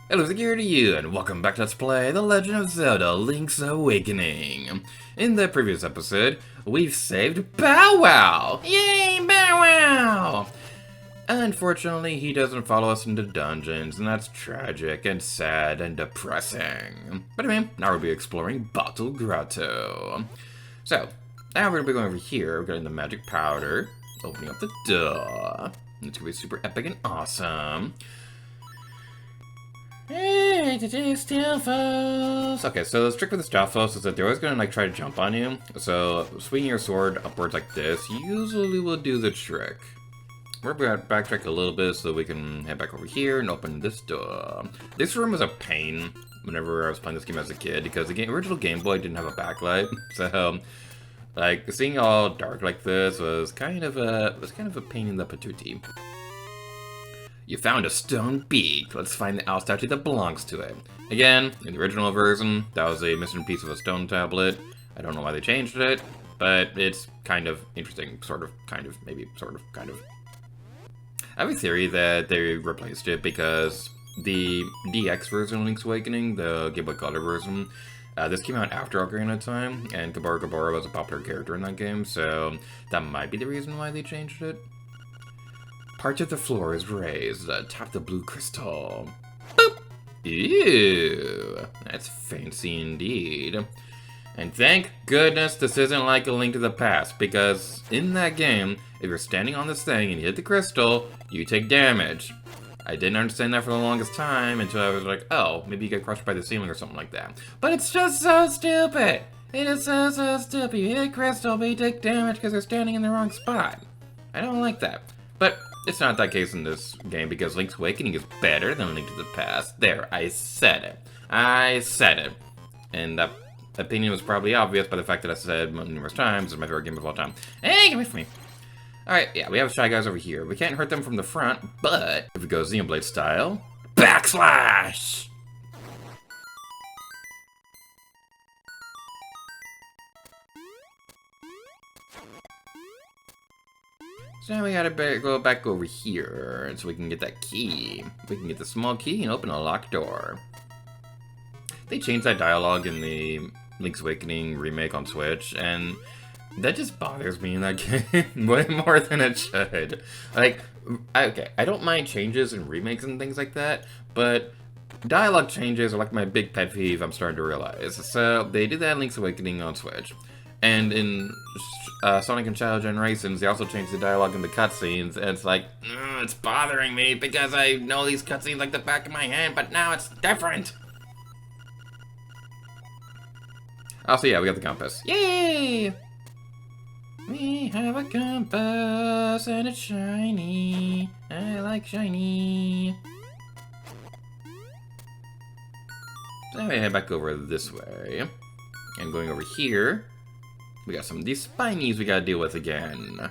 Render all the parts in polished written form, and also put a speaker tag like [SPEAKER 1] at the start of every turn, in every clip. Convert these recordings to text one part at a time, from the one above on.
[SPEAKER 1] Hello, security you, and welcome back to Let's Play The Legend of Zelda Link's Awakening. In the previous episode, we've saved Bow Wow! Yay, Bow Wow! Unfortunately, he doesn't follow us into dungeons, and that's tragic and sad and depressing. But anyway, now we'll be exploring Bottle Grotto. So, now we're going to be going over here, we're getting the magic powder, opening up the door. It's going to be super epic and awesome. Hey, Stalfos! Okay, so the trick with the Stalfos is that they're always gonna like try to jump on you. So swinging your sword upwards like this usually will do the trick. We're gonna backtrack a little bit so we can head back over here and open this door. This room was a pain whenever I was playing this game as a kid because the original Game Boy didn't have a backlight. So like seeing all dark like this was kind of a pain in the patootie. You found a stone beak. Let's find the owl statue that belongs to it. Again, in the original version, that was a missing piece of a stone tablet. I don't know why they changed it, but it's kind of interesting. Sort of, kind of, maybe, sort of, kind of. I have a theory that they replaced it because the DX version of Link's Awakening, the Game Boy Color version, this came out after Ocarina of Time, and Gabara was a popular character in that game, so that might be the reason why they changed it. Part of the floor is raised atop the blue crystal. Boop! Ew! That's fancy indeed. And thank goodness this isn't like A Link to the Past, because in that game, if you're standing on this thing and you hit the crystal, you take damage. I didn't understand that for the longest time until I was like, oh, maybe you get crushed by the ceiling or something like that. But it's just so stupid! It is so stupid. You hit crystal, but you take damage because you're standing in the wrong spot. I don't like that. But it's not that case in this game because Link's Awakening is better than Link to the Past. There, I said it. I said it. And that opinion was probably obvious by the fact that I said numerous times it's my favorite game of all time. Hey, get away from me. Alright, yeah, we have Shy Guys over here. We can't hurt them from the front, but if we go Xenoblade style, backslash! So now we gotta go back over here so we can get that key. We can get the small key and open a locked door. They changed that dialogue in the Link's Awakening remake on Switch, and that just bothers me in that game way more than it should. Like, okay, I don't mind changes in remakes and things like that, but dialogue changes are like my big pet peeve I'm starting to realize. So they did that in Link's Awakening on Switch. And in Sonic and Shadow Generations, they also changed the dialogue in the cutscenes, and it's like, it's bothering me because I know these cutscenes like the back of my hand, but now it's different. Also, yeah, we got the compass. Yay! We have a compass, and it's shiny. I like shiny. So I'm gonna head back over this way. And going over here, we got some of these spinies we gotta deal with again.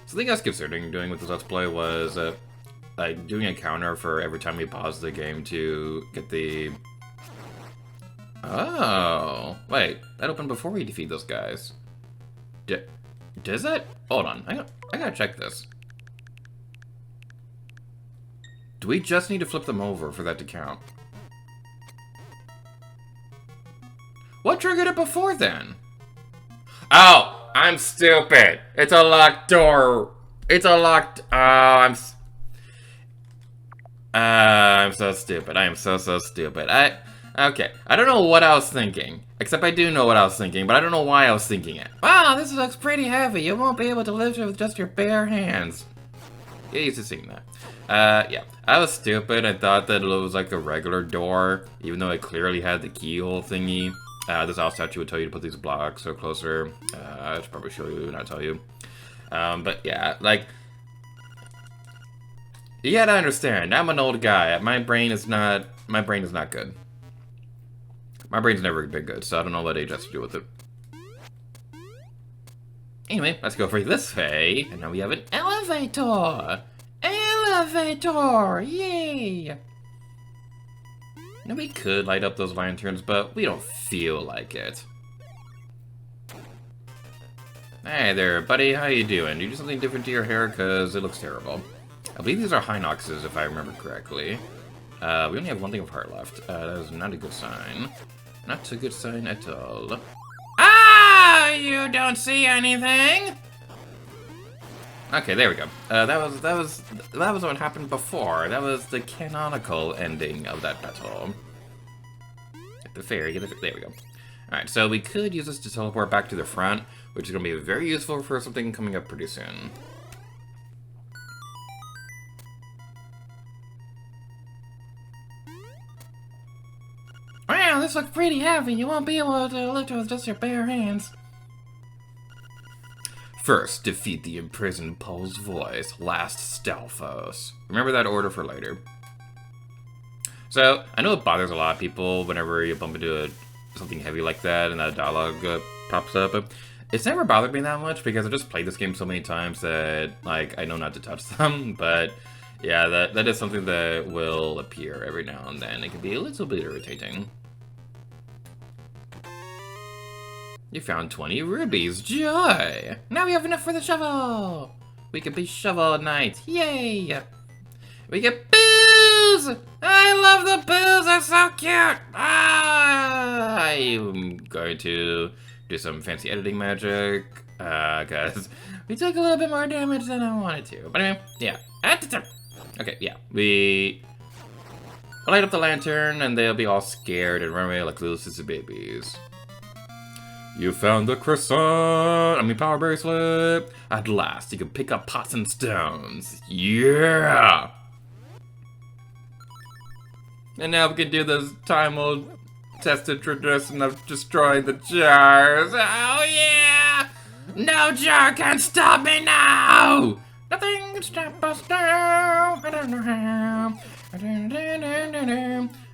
[SPEAKER 1] So the thing I was considering doing with this Let's Play was like doing a counter for every time we pause the game to get the... Oh, wait, that opened before we defeat those guys. Does that? Hold on, I gotta check this. Do we just need to flip them over for that to count? What triggered it before then? Oh, I'm stupid. It's a locked door. It's a locked... I'm so stupid. I am so stupid. Okay, I don't know what I was thinking. Except I do know what I was thinking, but I don't know why I was thinking it. Wow, this looks pretty heavy. You won't be able to lift it with just your bare hands. Get used to seeing that. Yeah, I was stupid. I thought that it was like a regular door, even though it clearly had the keyhole thingy. This owl statue would tell you to put these blocks so closer. I should probably show you, not tell you. But yeah, like... You gotta understand, I'm an old guy. My brain is not good. My brain's never been good, so I don't know what age has to do with it. Anyway, let's go for this way. And now we have an elevator! Elevator! Yay! Now we could light up those lanterns, but we don't feel like it. Hey there, buddy. How you doing? Do you do something different to your hair? Because it looks terrible. I believe these are Hinoxes, if I remember correctly. We only have one thing of heart left. That is not a good sign. Not a good sign at all. Ah! You don't see anything? Okay, there we go. That was what happened before. That was the canonical ending of that battle. Get the fairy, there we go. Alright, so we could use this to teleport back to the front, which is going to be very useful for something coming up pretty soon. Wow, this looks pretty heavy. You won't be able to lift it with just your bare hands. First, defeat the imprisoned Paul's voice. Last, Stalfos. Remember that order for later. So, I know it bothers a lot of people whenever you bump into something heavy like that and that dialogue pops up. It's never bothered me that much because I just played this game so many times that, like, I know not to touch them. But, yeah, that is something that will appear every now and then. It can be a little bit irritating. You found 20 rubies. Joy! Now we have enough for the shovel! We can be Shovel Knight. Yay! We get booze! I love the booze! They're so cute! I'm going to do some fancy editing magic, because we took a little bit more damage than I wanted to. But anyway, yeah. Okay, yeah. We light up the lantern, and they'll be all scared and run away like little sissy babies. You found the croissant! Power bracelet! At last, you can pick up pots and stones. Yeah! And now we can do this time-old tested tradition of destroying the jars. Oh yeah! No jar can stop me now! Nothing can stop us now! I don't know how.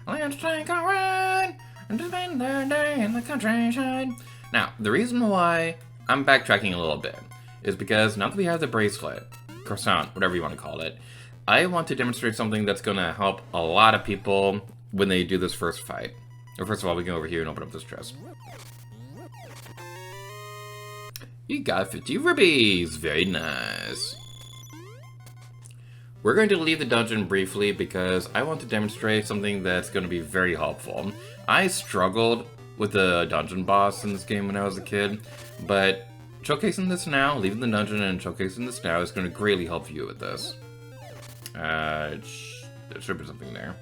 [SPEAKER 1] Let's take a run and spend the day in the countryside. Now, the reason why I'm backtracking a little bit is because now that we have the bracelet, croissant, whatever you want to call it, I want to demonstrate something that's going to help a lot of people when they do this first fight. Well, first of all, we can go over here and open up this chest. You got 50 rubies! Very nice. We're going to leave the dungeon briefly because I want to demonstrate something that's going to be very helpful. I struggled with the dungeon boss in this game when I was a kid, but showcasing this now, leaving the dungeon and showcasing this now is going to greatly help you with this. There should be something there.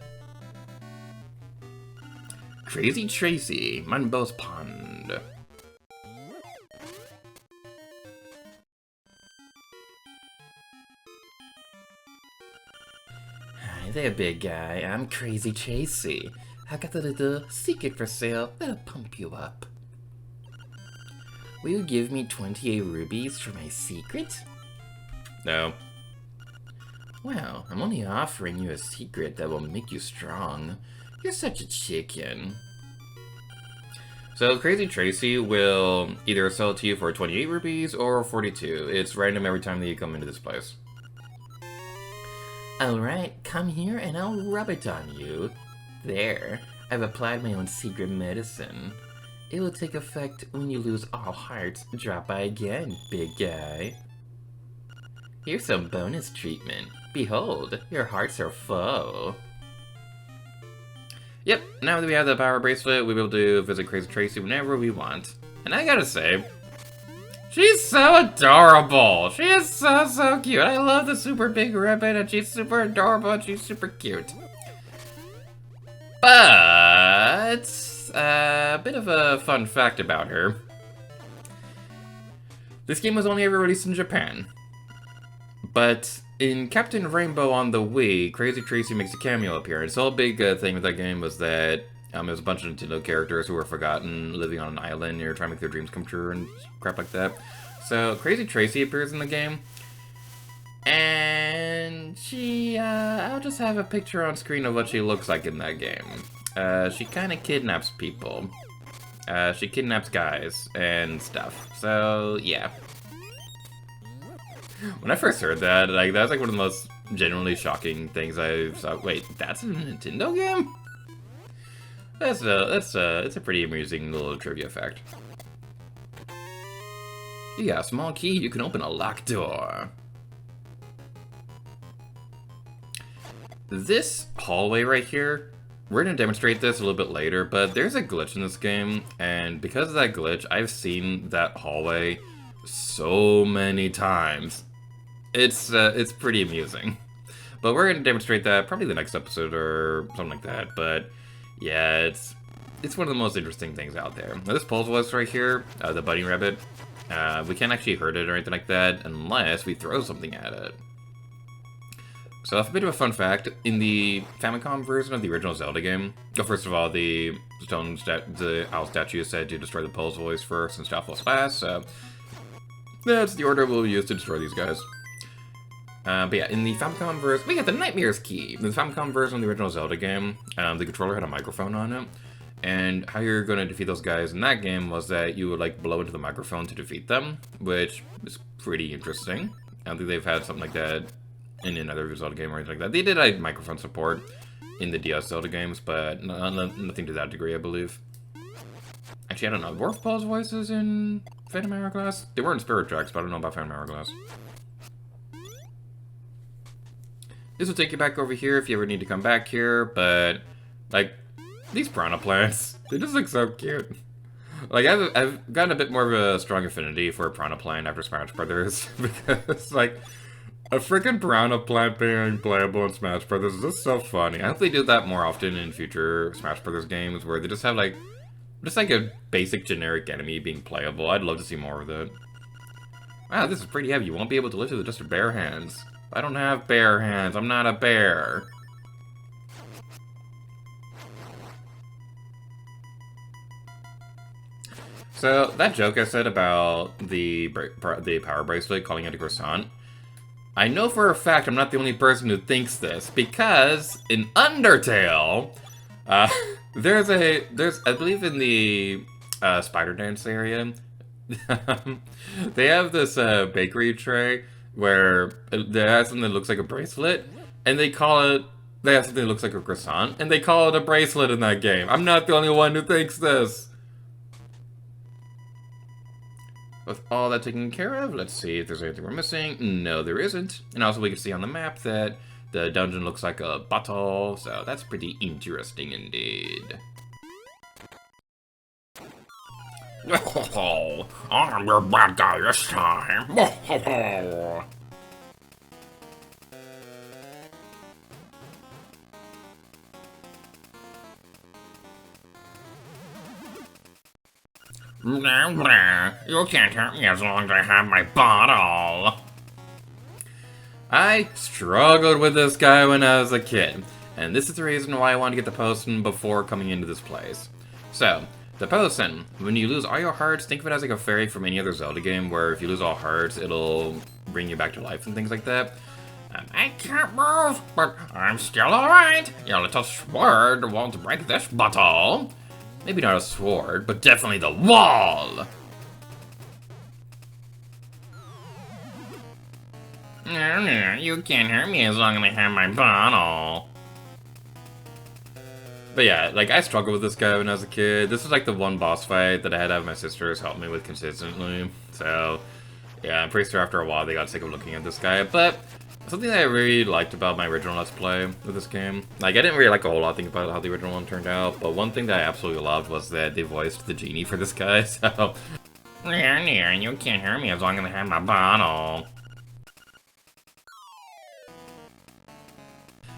[SPEAKER 1] Crazy Tracy, Manbo's Pond. Hi there, big guy. I'm Crazy Tracy. I got a little secret for sale that'll pump you up. Will you give me 28 rubies for my secret? No. Well, I'm only offering you a secret that will make you strong. You're such a chicken. So Crazy Tracy will either sell it to you for 28 rupees or 42. It's random every time that you come into this place. Alright, come here and I'll rub it on you. There, I've applied my own secret medicine. It will take effect when you lose all hearts. Drop by again, big guy. Here's some bonus treatment. Behold, your hearts are full. Yep, now that we have the power bracelet, we'll be able to visit Crazy Tracy whenever we want. And I gotta say, she's so adorable! She is so cute! I love the super big ribbon, and she's super adorable, and she's super cute. But a bit of a fun fact about her. This game was only ever released in Japan. But in Captain Rainbow on the Wii, Crazy Tracy makes a cameo appearance. The whole big thing with that game was that there's a bunch of Nintendo characters who were forgotten, living on an island, or trying to make their dreams come true and crap like that. So Crazy Tracy appears in the game. And she, I'll just have a picture on screen of what she looks like in that game. She kind of kidnaps people. She kidnaps guys and stuff. So, yeah. When I first heard that, like, that was like one of the most genuinely shocking things I saw. Wait, that's a Nintendo game? It's a pretty amusing little trivia fact. Yeah, a small key, you can open a locked door. This hallway right here, we're going to demonstrate this a little bit later, but there's a glitch in this game, and because of that glitch, I've seen that hallway so many times. It's pretty amusing. But we're going to demonstrate that probably the next episode or something like that, but yeah, it's one of the most interesting things out there. Now, this puzzle was right here, the bunny rabbit. We can't actually hurt it or anything like that unless we throw something at it. So, a bit of a fun fact, in the Famicom version of the original Zelda game, well, first of all, the owl statue is said to destroy the puzzles first and stuff was last, so that's the order we'll use to destroy these guys. But yeah, in the Famicom version, we got the Nightmare's Key. In the Famicom version of the original Zelda game, the controller had a microphone on it, and how you're going to defeat those guys in that game was that you would, like, blow into the microphone to defeat them, which is pretty interesting. I don't think they've had something like that in another Zelda game or anything like that. They did have microphone support in the DS Zelda games, but nothing to that degree, I believe. Actually, I don't know. Were Paul's voices in Phantom Hourglass? They were in Spirit Tracks, but I don't know about Phantom Hourglass. This will take you back over here if you ever need to come back here, but, like, these piranha plants, they just look so cute. Like, I've gotten a bit more of a strong affinity for a piranha plant after Smash Brothers, because, like, a freaking piranha plant being playable in Smash Brothers is just so funny. I hope they do that more often in future Smash Brothers games, where they just have, like, a basic generic enemy being playable. I'd love to see more of it. Wow, this is pretty heavy. You won't be able to lift it with just your bare hands. I don't have bare hands. I'm not a bear. So, that joke I said about the power bracelet calling it a croissant, I know for a fact I'm not the only person who thinks this, because in Undertale, there's I believe in the Spider Dance area, they have this bakery tray where they have something that looks like a bracelet, and they have something that looks like a croissant, and they call it a bracelet in that game. I'm not the only one who thinks this. With all that taken care of, let's see if there's anything we're missing. No, there isn't. And also we can see on the map that the dungeon looks like a bottle, so that's pretty interesting indeed.
[SPEAKER 2] Oh, I'm your bad guy this time. You can't hurt me as long as I have my bottle.
[SPEAKER 1] I struggled with this guy when I was a kid, and this is the reason why I wanted to get the potion before coming into this place. So, the potion, when you lose all your hearts, think of it as like a fairy from any other Zelda game, where if you lose all hearts, it'll bring you back to life and things like that.
[SPEAKER 2] I can't move, but I'm still alright. Your little sword won't break this bottle.
[SPEAKER 1] Maybe not a sword, but definitely the wall!
[SPEAKER 2] You can't hurt me as long as I have my bottle.
[SPEAKER 1] But yeah, like, I struggled with this guy when I was a kid. This was like the one boss fight that I had to have my sisters help me with consistently. So, yeah, I'm pretty sure after a while they got sick of looking at this guy. But something that I really liked about my original Let's Play with this game, like, I didn't really like a whole lot of things about how the original one turned out, but one thing that I absolutely loved was that they voiced the genie for this guy, so...
[SPEAKER 2] You can't hurt me as long as I have my bottle.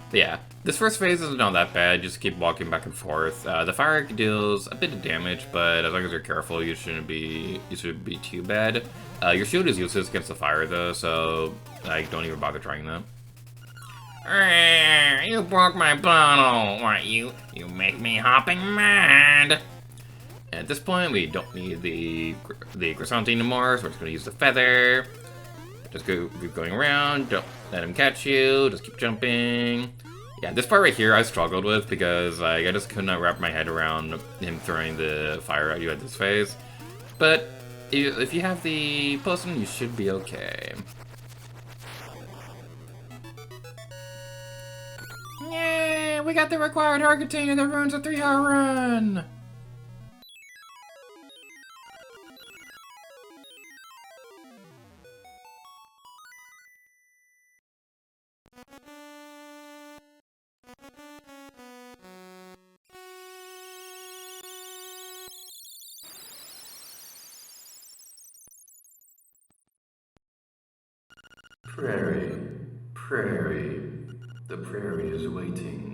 [SPEAKER 1] But yeah, this first phase isn't all that bad, just keep walking back and forth. The fire deals a bit of damage, but as long as you're careful, you shouldn't be too bad. Your shield is useless against the fire though, so like, don't even bother trying that.
[SPEAKER 2] You broke my bottle. What, you make me hopping mad.
[SPEAKER 1] At this point, we don't need the croissant anymore, so we're just gonna use the feather. Just keep going around, don't let him catch you, just keep jumping. Yeah, this part right here I struggled with because like, I just could not wrap my head around him throwing the fire at you at this phase. But if you have the potion, you should be okay.
[SPEAKER 2] Yay, we got the required heart container that ruins a 3-hour run!
[SPEAKER 1] Prairie, prairie, the prairie is waiting.